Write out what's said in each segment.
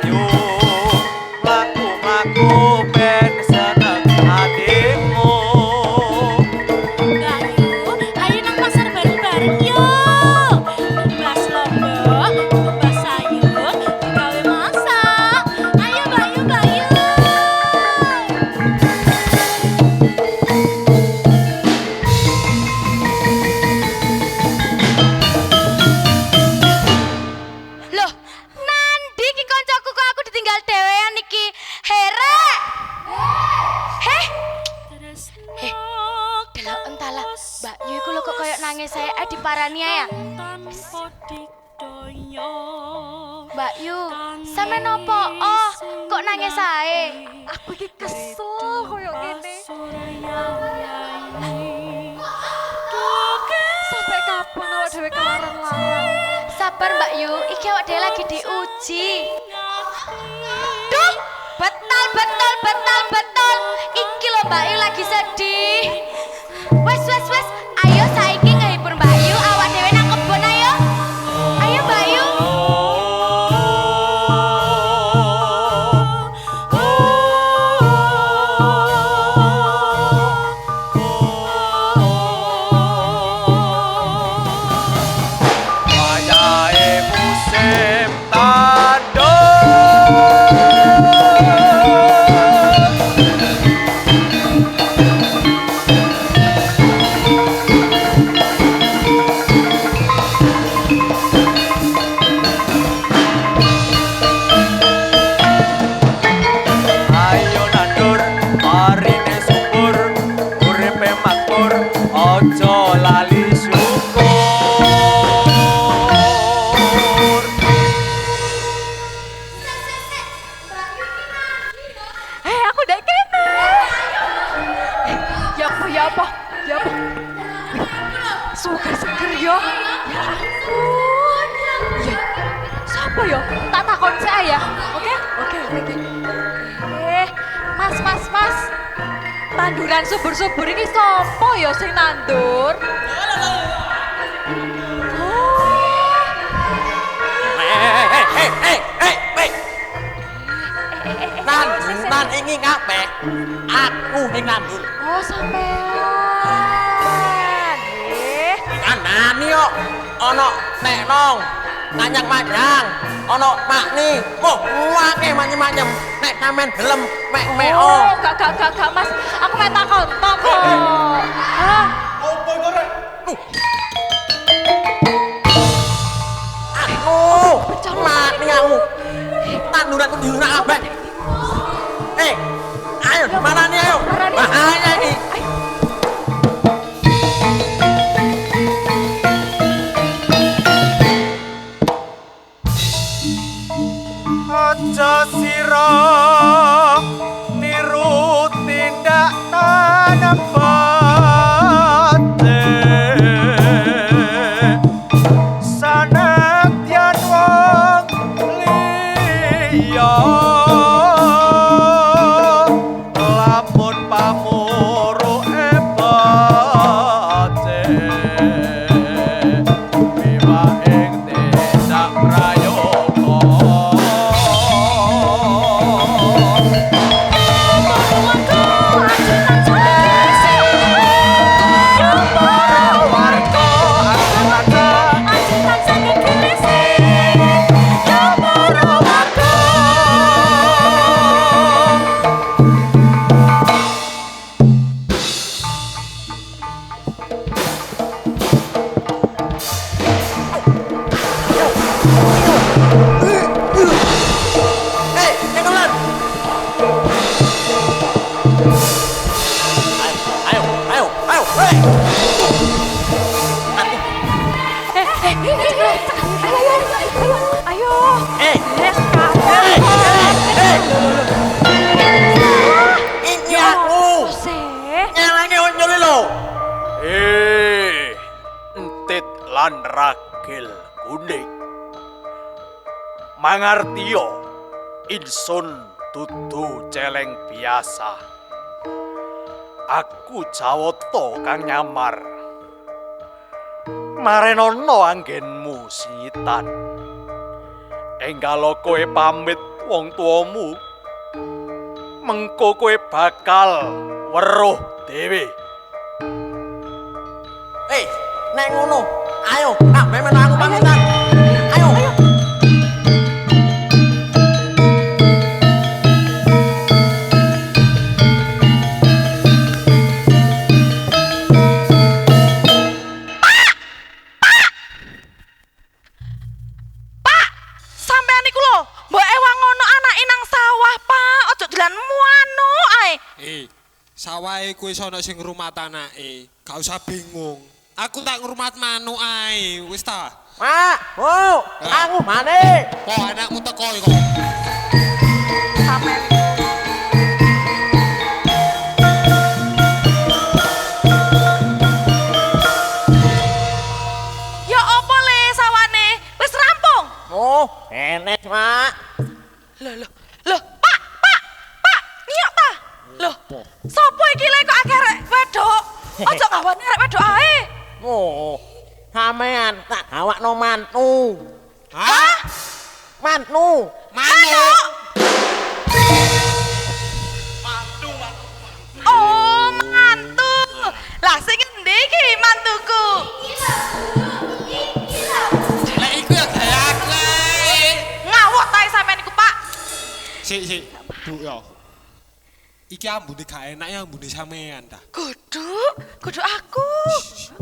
Bayu mlaku-mlaku ben seneng hatimu. Bayu, ayo nang pasar bareng-bareng yuk. Tumbas lombok, tumbas sayur, gawe masak. Ayo Bayu, Bayu. Loh, nandi ki koncoku kok aku ditinggal dhewean iki. Here. Heh. Eh, delok entala Mbak Yu iku lho kok koyo nangis saya diparani ya. Mbak Yu, sampe nopo? Oh, kok nangis ae? Aku iki kesel koyo ngene. Sampai kapan awak dhewe kelarang-larang? Sabar Mbak Yu, iki awak dhewe lagi diuji. Duh, betul betul betul betul. Iki lho Mbak Yu lagi sedih. Wes wes wes, ayo saiki ngehibur Mbak Yu, awak dhewe nang kebon ayo. Ayo Mbak Yu. Wayahe musim tandur. Ayo nandur, marine subur, uripe makmur, aja lali syukur. Aku udah kene. Ya apa ya apa? Ya apa? Seger-seger yo. Ya ampun. Ya. Siapa yo? Tak takon saya ya. Oke? Oke. Mas, mas, mas. Tanduran subur-subur ini sopo yo sing nandur? Nanduran ini ngapain? Aku yang nandur. Oh, sampean. Kanani yo, ono nek nong, manyang-manyang, ono makni, wake manyem-manyem, nek kamen gelem, mek-mek Oh, gak, mas. Aku mau takon, kok. Hah? Aku, makni aku, tanduran aku diunak apa? Ayo, mana nih ayo? Bahaya nih. Aja sira niru tindak tanebate sanadyan wong liya lamun pamuru ebate biwa ing tindak prayoga. Ayo. Ini aku. Nyalane nyuli lo. Entit lan ragil kuning. Mangartiyo, insun dudu celeng biasa. Aku Jawata kang nyamar. Marenono anggenmu singitan. Enggalo kowe pamit wong tuamu. Mengko kowe bakal weruh dhewe. Nek ngono, ayo, kabeh melu aku pamitan. Ayo. Sampean iku lho, mbok ewang ngono anake nang sawah, Pak. Ojo dolan muanu ae. Sawahe kuwi sono sing ngrumat anake. Gak usah bingung. Aku tak ngrumat manuk ae. Wis ta? Mak, aku mane. Kok anakmu teko kok. Sampean Ya apa le sawane? Wis rampung. Oh, enek, Mak. Loh, Pak, nyok ta? Loh, sapa iki le kok akeh rek wedok? Ojo ngawani rek wedok ae. Oh, sampean tak gawakno mantu. Hah? Mantu. Manuk. Oh, mantu. Lah sing endi iki mantuku? Lek iku ya gaya aku. Ngawuk ta sampean iku, Pak? Sik, Bu yo. Iki ambune gak enak ya ambune sampean ta. Kudu aku.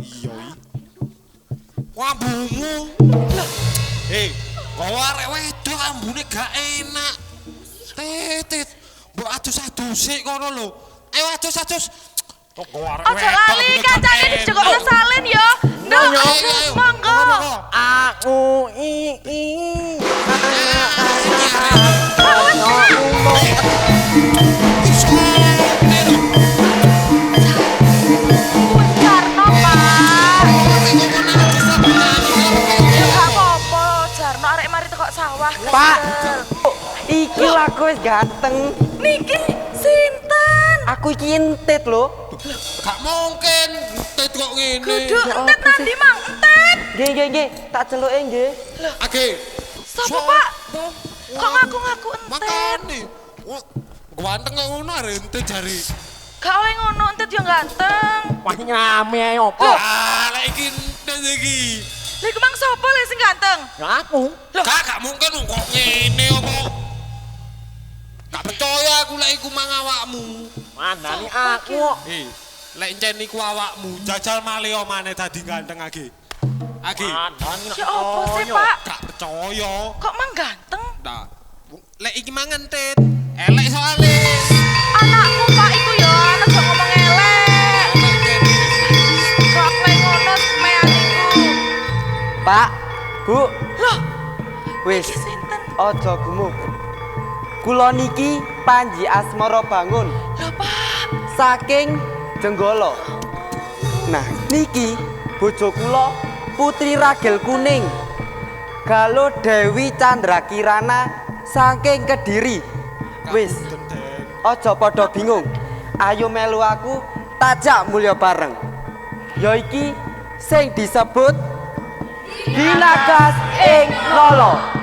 Iya iki. Ambumu. Gawa arek wedok ambune gak enak. Titit. Mbok adus-adusik kono lho. Ayo adus-adus. Kok gawa arek Ojo lali kancane dijogokno salin ya. Nduk, monggo. Aku iki. Jarno, Pak. Ya gak apa-apa, Jarno arek mari teko sawah. Pak, iki lho aku wis ganteng. Niki sinten? Aku iki entit lho. Gak mungkin entet kok ngene. Kudu entet nandi mang, entet. Nggih, tak celuke nggih. Oke. Sapa, Pak? Kok ngaku-ngaku entet? Makane. Ganteng kok ngono arek entet jari. Gak oleh ngono, entet yo ganteng. Wah nyame ae opo? Ah, lek iki entet iki. Lha iku mang sapa le sing ganteng? Ya aku. Gak mungkin kok ngene apa. Gak percaya aku lek iku mang awakmu. Mandani aku. Lek encen iku awakmu, jajal malih omane dadi ganteng lagi. Mandani. Ya apa sih, Pak? Gak percaya. Kok mang ganteng? Nah, lek iki mang entet. Elek soalé. Anakku, Pak, iku ya anak gak ngomong elek. Kok oleh ngono semean iku. Pak, Bu, Loh, wis iki sinten? aja gumuk. Kula niki Panji Asmara Bangun Loh, Pak. saking Jenggala. Nah, niki bojo kula Putri Ragil Kuning. Galuh Dewi Chandra Kirana saking Kediri. Wis, aja padha bingung. Ayo melu aku tajak mulya bareng. Ya iki sing disebut Ginagas ing Lolo.